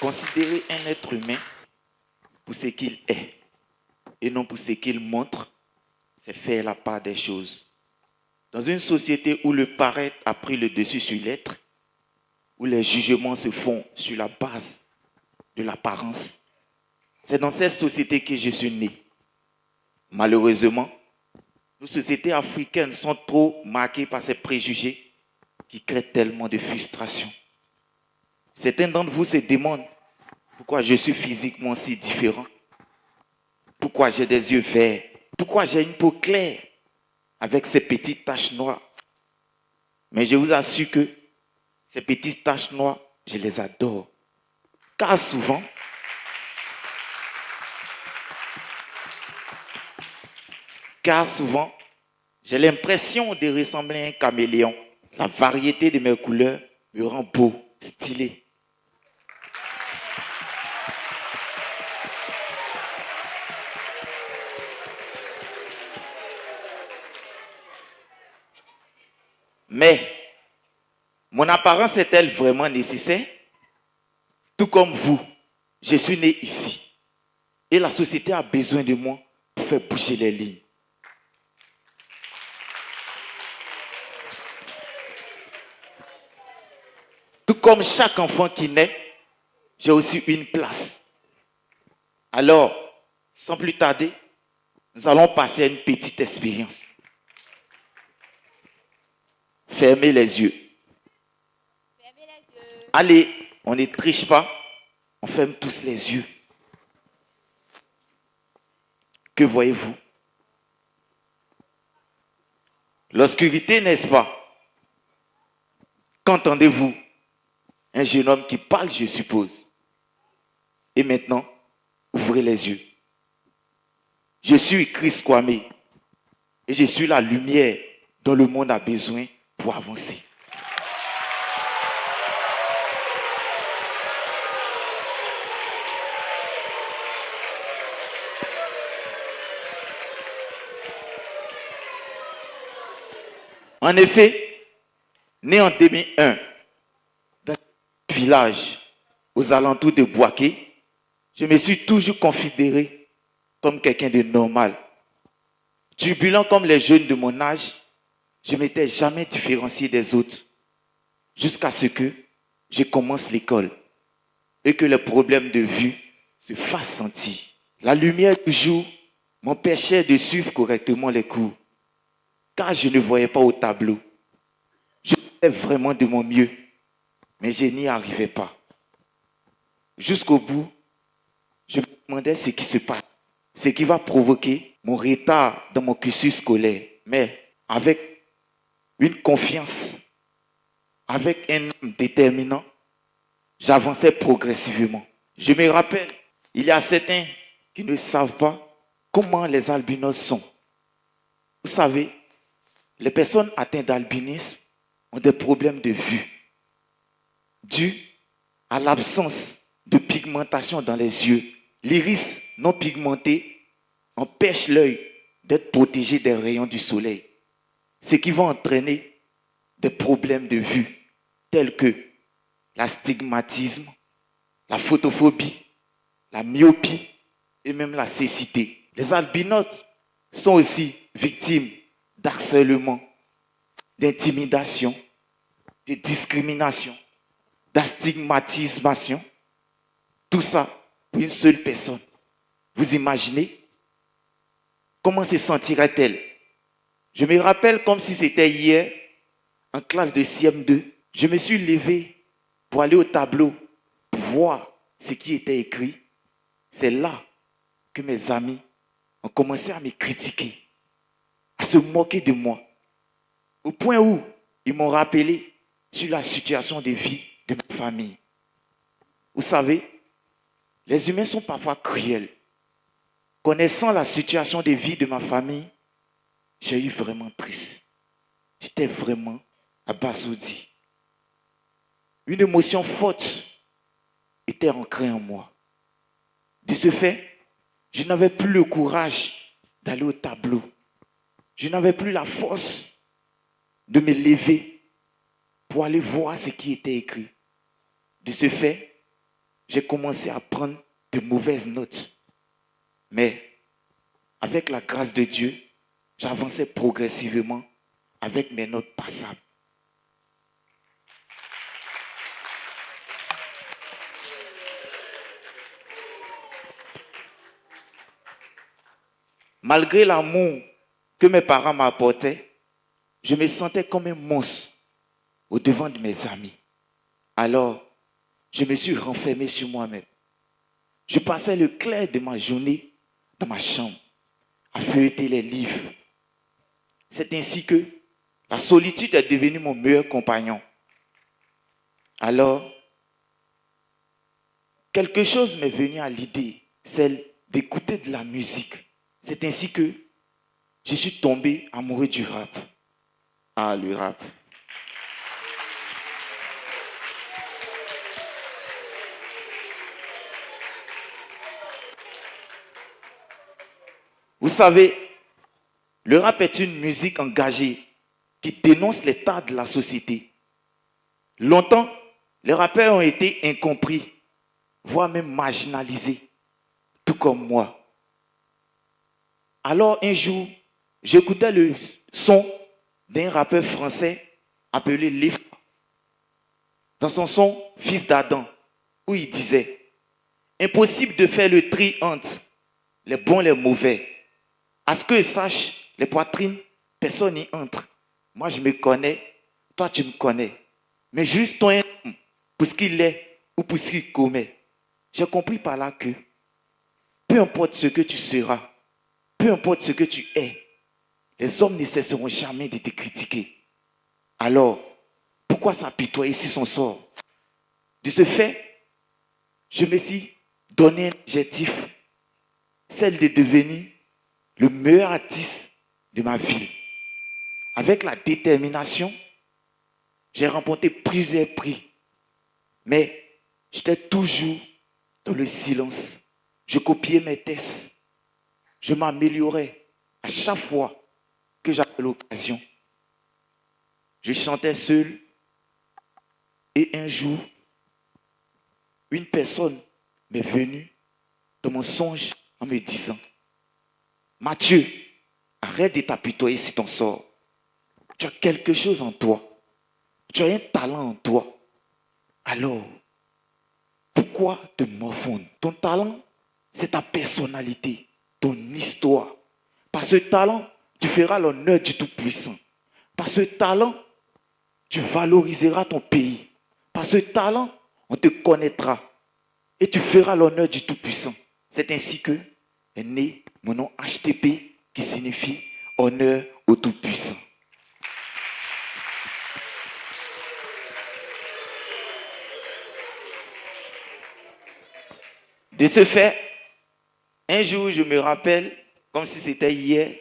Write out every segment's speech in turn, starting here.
Considérer un être humain pour ce qu'il est et non pour ce qu'il montre, c'est faire la part des choses. Dans une société où le paraître a pris le dessus sur l'être, où les jugements se font sur la base de l'apparence, c'est dans cette société que je suis né. Malheureusement, nos sociétés africaines sont trop marquées par ces préjugés qui créent tellement de frustration. Certains d'entre vous se demandent pourquoi je suis physiquement si différent, pourquoi j'ai des yeux verts, pourquoi j'ai une peau claire avec ces petites taches noires. Mais je vous assure que ces petites taches noires, je les adore. Car souvent, j'ai l'impression de ressembler à un caméléon. La variété de mes couleurs me rend beau, stylé. Mais, mon apparence est-elle vraiment nécessaire? Tout comme vous, je suis né ici. Et la société a besoin de moi pour faire bouger les lignes. Tout comme chaque enfant qui naît, j'ai aussi une place. Alors, sans plus tarder, nous allons passer à une petite expérience. Fermez les yeux. Allez, on ne triche pas, on ferme tous les yeux. Que voyez-vous? L'obscurité, n'est-ce pas? Qu'entendez-vous? Un jeune homme qui parle, je suppose. Et maintenant, ouvrez les yeux. Je suis Chris Kwame et je suis la lumière dont le monde a besoin pour avancer. En effet, né en 2001, dans un village aux alentours de Boaké, je me suis toujours considéré comme quelqu'un de normal. Turbulent comme les jeunes de mon âge, je ne m'étais jamais différencié des autres. Jusqu'à ce que je commence l'école et que les problèmes de vue se fassent sentir. La lumière du jour m'empêchait de suivre correctement les cours, car je ne voyais pas au tableau. Je faisais vraiment de mon mieux, mais je n'y arrivais pas. Jusqu'au bout, je me demandais ce qui se passe, ce qui va provoquer mon retard dans mon cursus scolaire. Mais avec une confiance, avec un âme déterminant, j'avançais progressivement. Je me rappelle, il y a certains qui ne savent pas comment les albinos sont. Vous savez, les personnes atteintes d'albinisme ont des problèmes de vue dus à l'absence de pigmentation dans les yeux. L'iris non pigmenté empêche l'œil d'être protégé des rayons du soleil, ce qui va entraîner des problèmes de vue tels que l'astigmatisme, la photophobie, la myopie et même la cécité. Les albinos sont aussi victimes d'harcèlement, d'intimidation, de discrimination, d'astigmatisation. Tout ça pour une seule personne. Vous imaginez? Comment se sentirait-elle? Je me rappelle comme si c'était hier, en classe de CM2, je me suis levé pour aller au tableau, pour voir ce qui était écrit. C'est là que mes amis ont commencé à me critiquer, à se moquer de moi, au point où ils m'ont rappelé sur la situation de vie de ma famille. Vous savez, les humains sont parfois cruels. Connaissant la situation de vie de ma famille, j'ai eu vraiment triste. J'étais vraiment abasourdi. Une émotion forte était ancrée en moi. De ce fait, je n'avais plus le courage d'aller au tableau. Je n'avais plus la force de me lever pour aller voir ce qui était écrit. De ce fait, j'ai commencé à prendre de mauvaises notes. Mais avec la grâce de Dieu, j'avançais progressivement avec mes notes passables. Malgré l'amour que mes parents m'apportaient, je me sentais comme un monstre au devant de mes amis. Alors, je me suis renfermé sur moi-même. Je passais le clair de ma journée dans ma chambre à feuilleter les livres. C'est ainsi que la solitude est devenue mon meilleur compagnon. Alors, quelque chose m'est venu à l'idée, celle d'écouter de la musique. C'est ainsi que je suis tombé amoureux du rap. Ah, le rap. Vous savez, le rap est une musique engagée qui dénonce l'état de la société. Longtemps, les rappeurs ont été incompris, voire même marginalisés, tout comme moi. Alors un jour, j'écoutais le son d'un rappeur français appelé Lif dans son son Fils d'Adam, où il disait « Impossible de faire le tri entre les bons et les mauvais. À ce que je sache, les poitrines, personne n'y entre. Moi, je me connais, toi, tu me connais. Mais juste ton homme, pour ce qu'il est ou pour ce qu'il commet. J'ai compris par là que peu importe ce que tu seras, peu importe ce que tu es, les hommes ne cesseront jamais de te critiquer. Alors, pourquoi s'apitoyer sur son sort? De ce fait, je me suis donné un objectif, celle de devenir le meilleur artiste de ma vie. Avec la détermination, j'ai remporté plusieurs prix. Mais j'étais toujours dans le silence. Je copiais mes tests. Je m'améliorais à chaque fois que j'avais l'occasion. Je chantais seul. Et un jour, une personne m'est venue dans mon songe en me disant « Mathieu, arrête de t'apitoyer sur ton sort. Tu as quelque chose en toi. Tu as un talent en toi. Alors, pourquoi te morfondre? Ton talent, c'est ta personnalité, ton histoire. Par ce talent, tu feras l'honneur du Tout-Puissant. Par ce talent, tu valoriseras ton pays. Par ce talent, on te connaîtra. Et tu feras l'honneur du Tout-Puissant. C'est ainsi que est né mon nom HTP, qui signifie honneur au Tout-Puissant. De ce fait, un jour, je me rappelle, comme si c'était hier,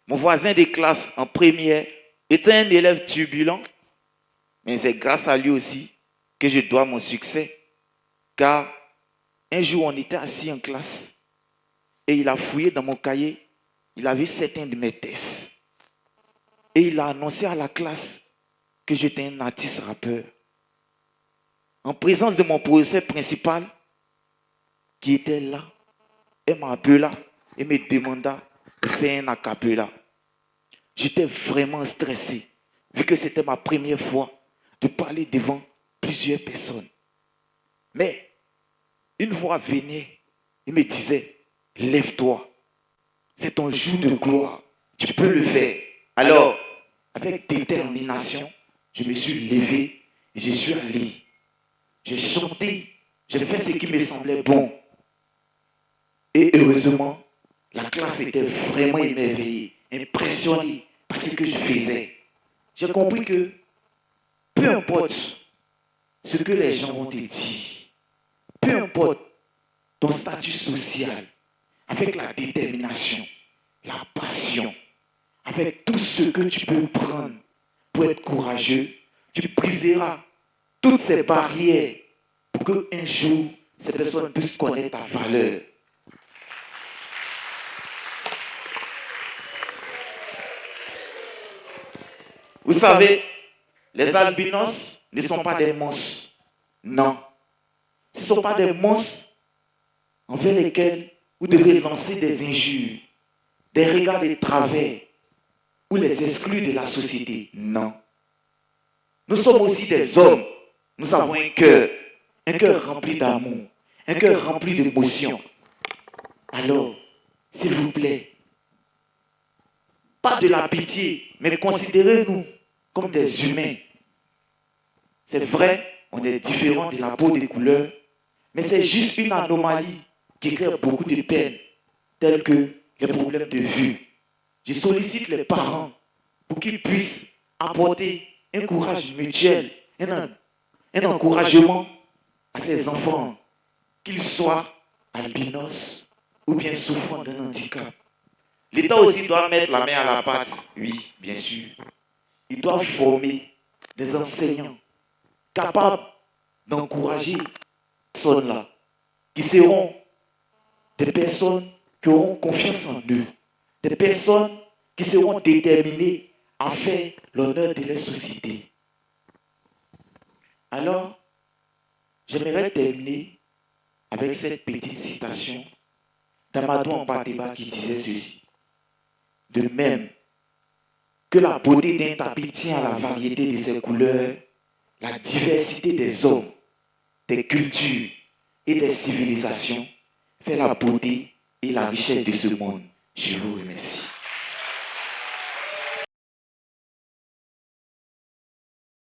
mon voisin de classe en première était un élève turbulent, mais c'est grâce à lui aussi que je dois mon succès. Car un jour, on était assis en classe et il a fouillé dans mon cahier, il a vu certains de mes tests. Et il a annoncé à la classe que j'étais un artiste rappeur. En présence de mon professeur principal, qui était là, elle m'appela et me demanda de faire un a cappella. J'étais vraiment stressé, vu que c'était ma première fois de parler devant plusieurs personnes. Mais une voix venait et me disait, lève-toi, c'est ton jour de gloire, tu peux le faire. Alors, avec détermination, je me suis levé et je suis allé. J'ai chanté, j'ai fait ce qui me semblait bon. Et heureusement, la classe était vraiment émerveillée, impressionnée par ce que je faisais. J'ai compris que peu importe ce que les gens vont te dire, peu importe ton statut social, avec la détermination, la passion, avec tout ce que tu peux prendre pour être courageux, tu briseras toutes ces barrières pour qu'un jour, ces personnes puissent connaître ta valeur. Vous savez, les albinos ne sont pas des monstres. Non. Ce ne sont pas des monstres envers lesquels vous devrez lancer des injures, des regards de travers ou les exclure de la société. Non. Nous sommes aussi des hommes. Nous avons un cœur rempli d'amour, un cœur rempli d'émotions. Alors, s'il vous plaît, pas de la pitié, mais considérez-nous comme des humains. C'est vrai, on est différents de la peau des couleurs, mais c'est juste une anomalie qui crée beaucoup de peines, telles que les problèmes de vue. Je sollicite les parents pour qu'ils puissent apporter un courage mutuel, un encouragement à ces enfants, qu'ils soient albinos ou bien souffrant d'un handicap. L'État aussi doit mettre la main à la pâte, oui, bien sûr. Il doit former des enseignants capables d'encourager ces personnes-là, qui seront des personnes qui auront confiance en eux, des personnes qui seront déterminées à faire l'honneur de la société. Alors, j'aimerais terminer avec cette petite citation d'Amadou Ampateba qui disait ceci. De même que la beauté d'un tapis tient à la variété de ses couleurs, la diversité des hommes, des cultures et des civilisations fait la beauté et la richesse de ce monde. Je vous remercie.